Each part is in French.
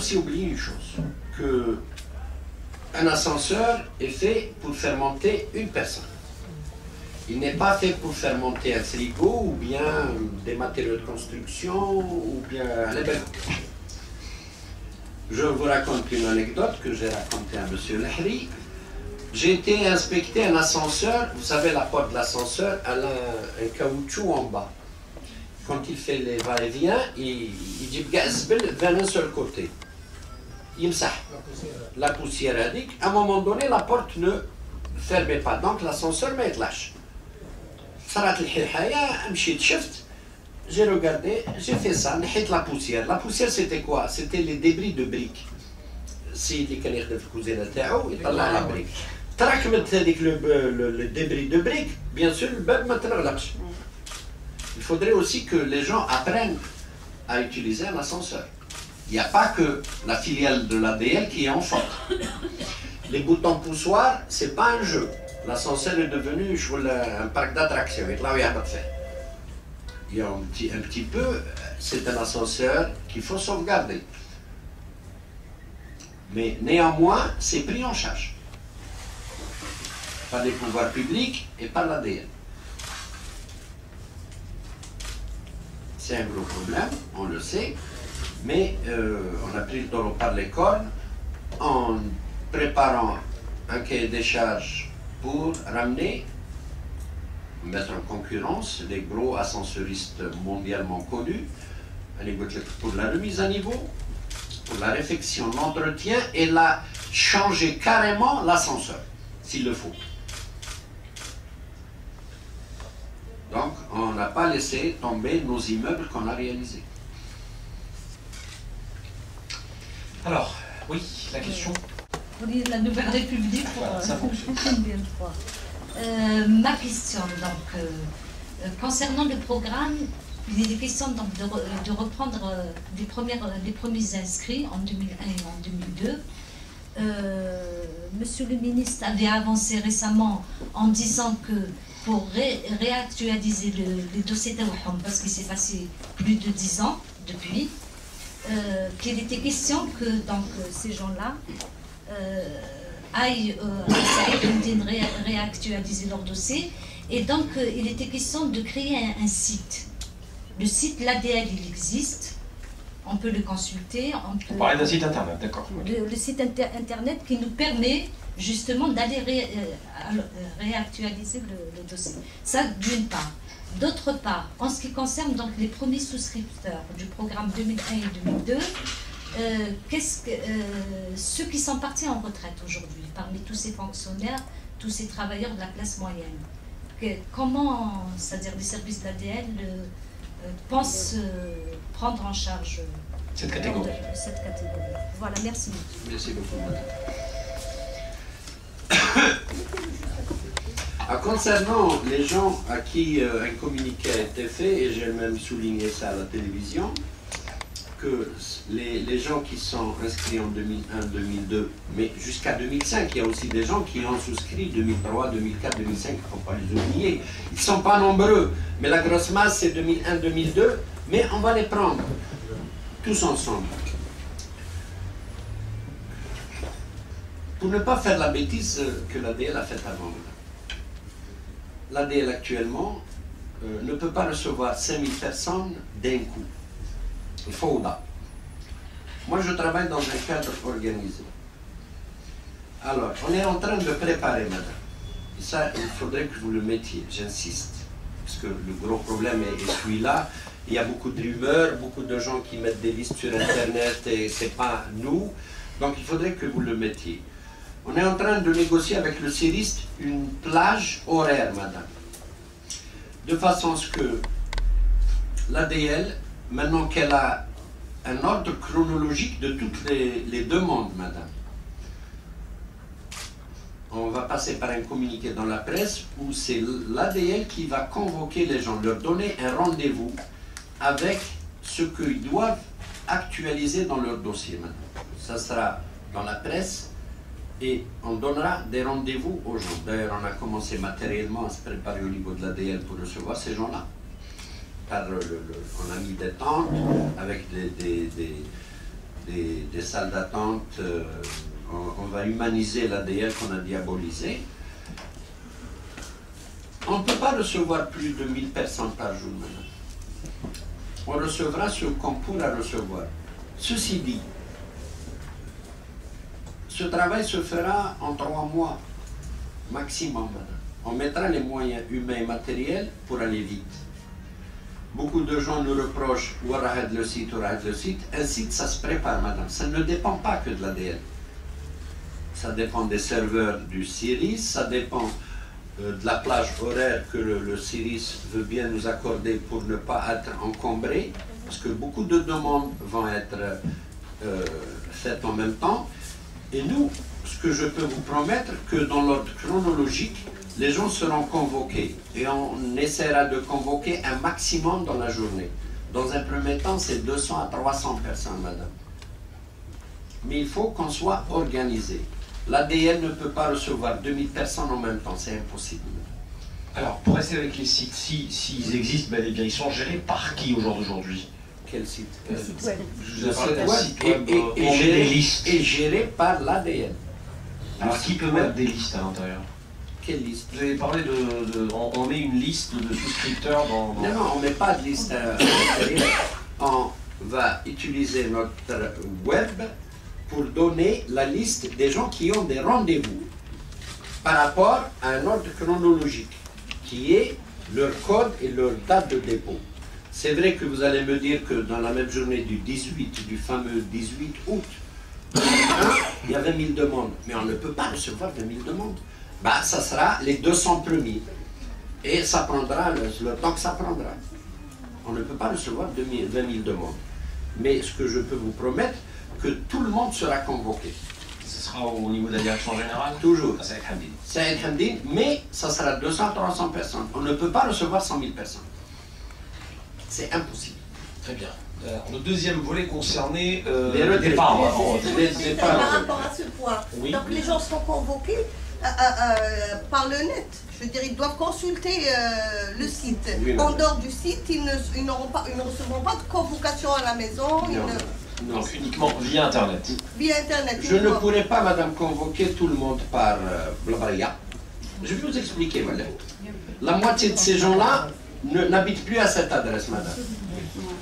aussi oublier une chose, que un ascenseur est fait pour faire monter une personne. Il n'est pas fait pour faire monter un frigo ou bien des matériaux de construction ou bien les belles. Je vous raconte une anecdote que j'ai racontée à M. Lahri. J'ai été inspecter un ascenseur. Vous savez, la porte de l'ascenseur, elle a un caoutchouc en bas. Quand il fait les va-et-vient, il dit vers un seul côté. Il me sache. La poussière indique. À un moment donné, la porte ne fermait pas. Donc l'ascenseur m'a lâche. J'ai regardé, j'ai fait ça, la poussière. La poussière, c'était quoi? C'était les débris de briques. Si les canards de cousine تاعو يطلع la brique. تراكمت هذيك le débris de briques, bien sûr, le bab ما تنغلقش. Il faudrait aussi que les gens apprennent à utiliser un ascenseur. Il n'y a pas que la filiale de l'ADL qui est en faute. Les boutons poussoirs, ce n'est pas un jeu. L'ascenseur est devenu un parc d'attractions. Il y a un petit peu, c'est un ascenseur qu'il faut sauvegarder. Mais néanmoins, c'est pris en charge par les pouvoirs publics et par l'ADL. C'est un gros problème, on le sait, mais on a pris le taureau par les cornes en préparant un cahier des charges pour ramener, mettre en concurrence les gros ascensoristes mondialement connus, pour la remise à niveau, pour la réfection, l'entretien et changer carrément l'ascenseur, s'il le faut. Donc, on n'a pas laissé tomber nos immeubles qu'on a réalisés. Alors, oui, la question. La Nouvelle République pour ça fonctionne. Ma question, donc, concernant le programme, il est question donc, de reprendre des premiers inscrits en 2001 et en 2002. Monsieur le ministre avait avancé récemment en disant que pour réactualiser les dossiers d'Awahom, parce qu'il s'est passé plus de 10 ans depuis, qu'il était question que donc, ces gens-là aillent réactualiser leur dossier. Et donc, il était question de créer un site. Le site l'ADL, il existe. On peut le consulter. On parlait d'un site internet, d'accord. Le site internet qui nous permet justement d'aller réactualiser le dossier. Ça, d'une part. D'autre part, en ce qui concerne donc les premiers souscripteurs du programme 2001 et 2002, ceux qui sont partis en retraite aujourd'hui, parmi tous ces fonctionnaires, tous ces travailleurs de la classe moyenne, comment, c'est-à-dire les services de l'ADL pensent prendre en charge cette catégorie. Voilà, merci. Merci beaucoup, madame. Concernant les gens à qui un communiqué a été fait, et j'ai même souligné ça à la télévision, que les gens qui sont inscrits en 2001, 2002, mais jusqu'à 2005, il y a aussi des gens qui ont souscrit 2003, 2004, 2005, il ne faut pas les oublier. Ils ne sont pas nombreux, mais la grosse masse c'est 2001, 2002, mais on va les prendre tous ensemble. Pour ne pas faire la bêtise que l'ADL a faite avant. L'ADL actuellement ne peut pas recevoir 5000 personnes d'un coup. Il faut là. Moi, je travaille dans un cadre organisé. Alors, on est en train de préparer, madame. Et ça, il faudrait que vous le mettiez, j'insiste. Parce que le gros problème est celui-là. Il y a beaucoup de rumeurs, beaucoup de gens qui mettent des listes sur Internet et ce n'est pas nous. Donc, il faudrait que vous le mettiez. On est en train de négocier avec le CIRIST une plage horaire, madame. De façon à ce que l'ADL, maintenant qu'elle a un ordre chronologique de toutes les demandes, madame, on va passer par un communiqué dans la presse où c'est l'ADL qui va convoquer les gens, leur donner un rendez-vous avec ce qu'ils doivent actualiser dans leur dossier, madame. Ça sera dans la presse. Et on donnera des rendez-vous aux gens. D'ailleurs, on a commencé matériellement à se préparer au niveau de l'ADL pour recevoir ces gens-là. On a mis des tentes avec des salles d'attente, on va humaniser l'ADL qu'on a diabolisé. On ne peut pas recevoir plus de 1000 personnes par jour maintenant. On recevra ce qu'on pourra recevoir. Ceci dit, ce travail se fera en 3 mois maximum, madame. On mettra les moyens humains et matériels pour aller vite. Beaucoup de gens nous reprochent « Warahad le site, Warahad le site ». Un site, ça se prépare, madame. Ça ne dépend pas que de l'ADL. Ça dépend des serveurs du CIRIS, ça dépend de la plage horaire que le CIRIS veut bien nous accorder pour ne pas être encombré, parce que beaucoup de demandes vont être faites en même temps. Et nous, ce que je peux vous promettre, que dans l'ordre chronologique, les gens seront convoqués. Et on essaiera de convoquer un maximum dans la journée. Dans un premier temps, c'est 200 à 300 personnes, madame. Mais il faut qu'on soit organisé. L'ADL ne peut pas recevoir 2000 personnes en même temps, c'est impossible. Alors, pour rester avec les sites, s'ils existent, bel et bien, ils sont gérés par qui au jour d'aujourd'hui? Quel site? Le site web. Je vous ai parlé d'un site web, est géré par l'ADL. Alors, qui peut mettre des listes à l'intérieur? Quelle liste? Vous avez parlé on met une liste de souscripteurs dans... Non, non, on ne met pas de liste à l'intérieur. On va utiliser notre web pour donner la liste des gens qui ont des rendez-vous par rapport à un ordre chronologique qui est leur code et leur date de dépôt. C'est vrai que vous allez me dire que dans la même journée du 18, du fameux 18 août 2001, il y avait 1000 demandes. Mais on ne peut pas recevoir 20 000 demandes. Bah, ça sera les 200 premiers. Et ça prendra le temps que ça prendra. On ne peut pas recevoir 20 000 demandes. Mais ce que je peux vous promettre, que tout le monde sera convoqué. Ce sera au niveau de la direction générale? Toujours. C'est Hamdine. C'est Hamdine, mais ça sera 200-300 personnes. On ne peut pas recevoir 100 000 personnes. C'est impossible. Très bien. Le deuxième volet concernait les retraités. Par rapport à ce point. Oui. Donc les gens seront convoqués par le net. Je veux dire, ils doivent consulter le site. Oui, en dehors du site, ils ne recevront pas de convocation à la maison. Non. Donc uniquement via Internet. Via Internet. Je ne pourrais pas, madame, convoquer tout le monde par Blabaya. Je vais vous expliquer, madame. La moitié de ces gens-là n'habitent plus à cette adresse, madame.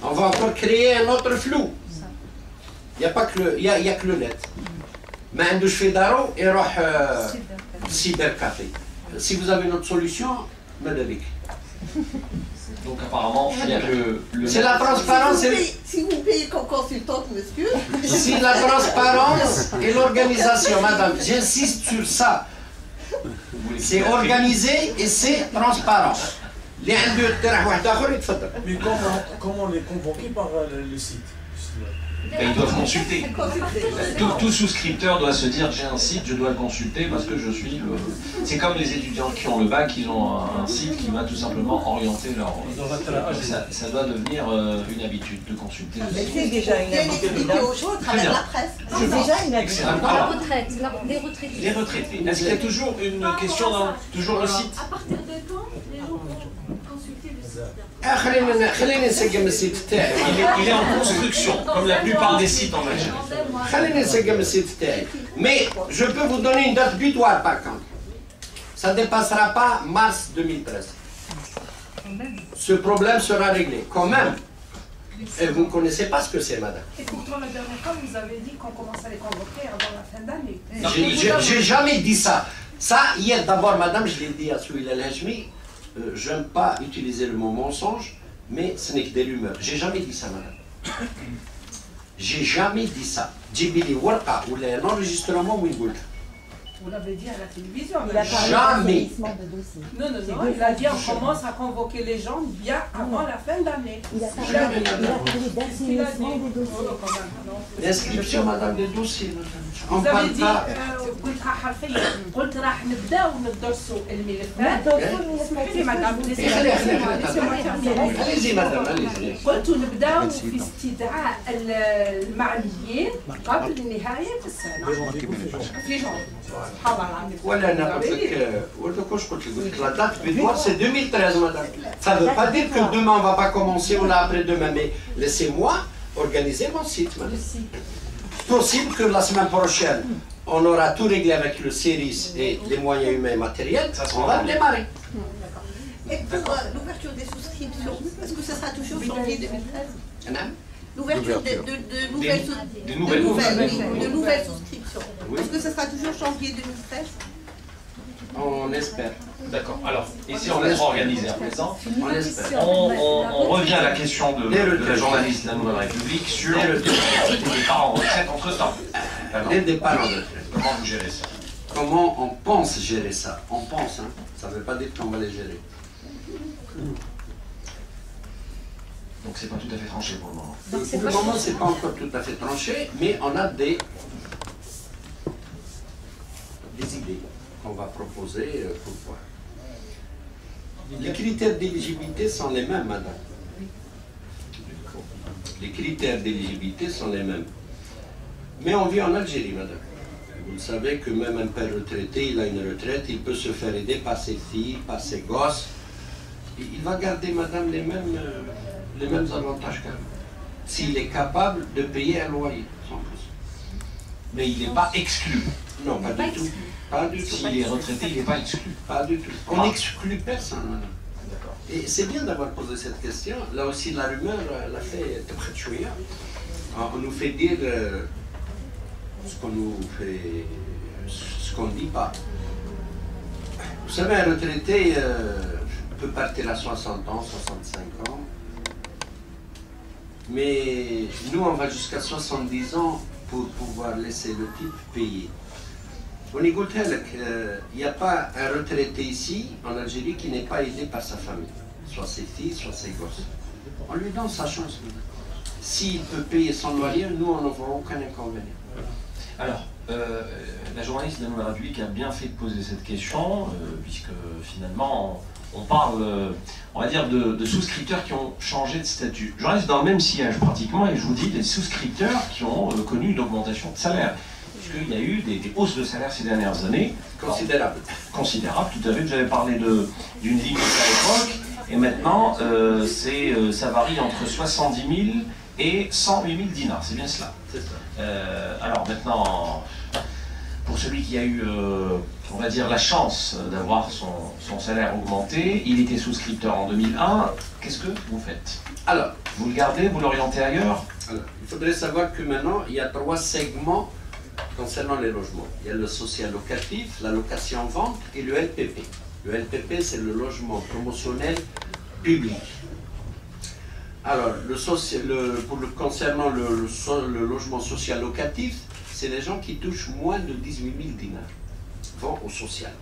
On va encore créer un autre flou. Il n'y a pas que le net. Mais un douche Fedaro et cybercafé. Si vous avez une autre solution, Madalik. Donc apparemment, il y a le... C'est la transparence. Si vous payez comme consultante, monsieur. C'est la transparence et l'organisation, madame. J'insiste sur ça. C'est organisé et c'est transparent. Mais comment on est convoqué par le site? Et ils doivent consulter. Tout souscripteur doit se dire j'ai un site, je dois le consulter parce que je suis le... C'est comme les étudiants qui ont le bac, ils ont un site qui va tout simplement orienter leur... Ça doit devenir une habitude de consulter le site. C'est déjà une habitude. À travers la presse. C'est déjà une habitude. La retraite, les retraités. Les retraités. Est-ce qu'il y a toujours une question dans toujours le site? À partir de quand les gens vont consulter le site? Il est en construction, comme la plupart des sites en Algérie. Mais je peux vous donner une date butoir par contre. Ça ne dépassera pas mars 2013. Ce problème sera réglé. Quand même. Et vous ne connaissez pas ce que c'est, madame. Et pourtant, la dernière fois, vous avez dit qu'on commence à les convoquer avant la fin d'année. J'ai jamais dit ça. Ça, hier, d'abord, madame, je l'ai dit à Souil El-Hajmi, je n'aime pas utiliser le mot mensonge, mais ce n'est que des rumeurs. J'ai jamais dit ça, madame. J'ai jamais dit ça. Djibili Warqa, ou un enregistrement, oui, Vous l'avez dit à la télévision. Il a parlé jamais. Non, il a dit on commence à convoquer les gens bien avant la fin d'année. Il a parlé d'assainissement des dossiers. L'inscription, madame, des dossiers. On Vous avez parle dit, pas. قلت راح حرفيا قلت راح نبداو ندرسوا الملفات. اسمحي مدام Allez-y, madame, allez-y. قلت نبداو في استدعاء المعنيين قبل نهاية السنة في جون. Voilà, la date butoir, c'est 2013, madame. Ça ne veut pas dire que demain on ne va pas commencer ou là après-demain, mais laissez-moi organiser mon site, madame. possible que la semaine prochaine, on aura tout réglé avec le CERIS et les moyens humains et matériels, on va démarrer. Et pour l'ouverture des souscriptions, est-ce que ça sera toujours janvier 2013? L'ouverture de nouvelles souscriptions. Oui. Est-ce que ça sera toujours janvier 2013? On espère. D'accord. Alors, et si on est organisé à présent, On espère. on revient à la question de la journaliste de la Nouvelle République sur les départs en retraite entre-temps. Les départs en retraite. Comment vous gérez ça? Comment on pense gérer ça? On pense, hein. Ça ne veut pas dire qu'on va les gérer. Donc c'est pas tout à fait tranché pour le moment. Pour le moment, c'est pas encore tout à fait tranché, mais on a des idées qu'on va proposer pour voir. Les critères d'éligibilité sont les mêmes, madame. Les critères d'éligibilité sont les mêmes. Mais on vit en Algérie, madame. Vous le savez que même un père retraité, il a une retraite, il peut se faire aider par ses filles, par ses gosses. Il va garder, madame, les mêmes avantages qu'elle. S'il est capable de payer un loyer, sans plus. Mais il n'est pas exclu. Non, pas du tout. Pas du tout. S'il est retraité, il n'est pas exclu. Pas du tout. On n'exclut personne, madame. D'accord. Et c'est bien d'avoir posé cette question. Là aussi, la rumeur l'a fait très chouïa. On nous fait dire ce qu'on nous fait, ce qu'on ne dit pas. Vous savez, un retraité peut partir à 60 ans, 65 ans. Mais nous, on va jusqu'à 70 ans pour pouvoir laisser le type payer. On écoute, il n'y a pas un retraité ici, en Algérie, qui n'est pas aidé par sa famille. Soit ses filles, soit ses gosses. On lui donne sa chance. S'il peut payer son loyer, nous, on n'en voit aucun inconvénient. Alors, la journaliste de la Nouvelle République a bien fait de poser cette question, puisque finalement, on parle, on va dire, de souscripteurs qui ont changé de statut. Je reste dans le même sillage pratiquement, et je vous dis des souscripteurs qui ont connu une augmentation de salaire. Puisqu'il y a eu des hausses de salaire ces dernières années. Considérable. Considérable, tout à fait. Vous avez parlé d'une limite à l'époque, et maintenant, ça varie entre 70 000 et 108 000 dinars, c'est bien cela. C'est ça. Alors maintenant, pour celui qui a eu, on va dire, la chance d'avoir son salaire augmenté, il était souscripteur en 2001, qu'est-ce que vous faites? Alors, vous le gardez, vous l'orientez ailleurs? Alors, il faudrait savoir que maintenant, il y a 3 segments concernant les logements. Il y a le social locatif, la location-vente et le LPP. Le LPP, c'est le logement promotionnel public. Alors, concernant le logement social locatif, c'est les gens qui touchent moins de 18 000 dinars, vont au social.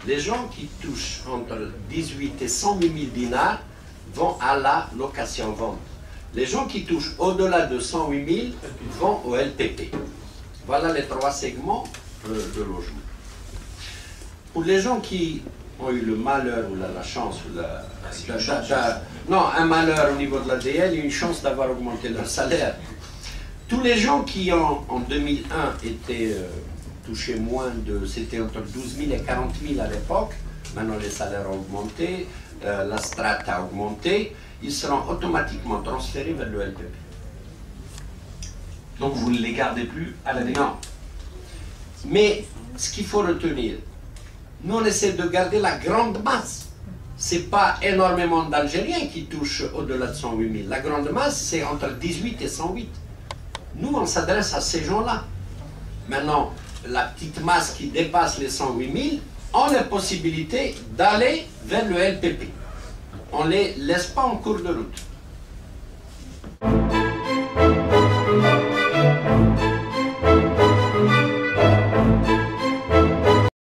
Les gens qui touchent entre 18 et 108 000 dinars vont à la location-vente. Les gens qui touchent au-delà de 108 000 vont au LPP. Voilà les 3 segments de logement. Pour les gens qui ont eu le malheur ou la chance, ou un malheur au niveau de l'ADL et une chance d'avoir augmenté leur salaire. Tous les gens qui en 2001 étaient touchés moins de, c'était entre 12 000 et 40 000 à l'époque, maintenant les salaires ont augmenté, la strate a augmenté, ils seront automatiquement transférés vers le LPP. Donc vous ne les gardez plus à la décade? Non. Mais ce qu'il faut retenir, nous on essaie de garder la grande masse. Ce n'est pas énormément d'Algériens qui touchent au-delà de 108 000. La grande masse, c'est entre 18 et 108. Nous, on s'adresse à ces gens-là. Maintenant, la petite masse qui dépasse les 108 000 ont la possibilité d'aller vers le LPP. On ne les laisse pas en cours de route.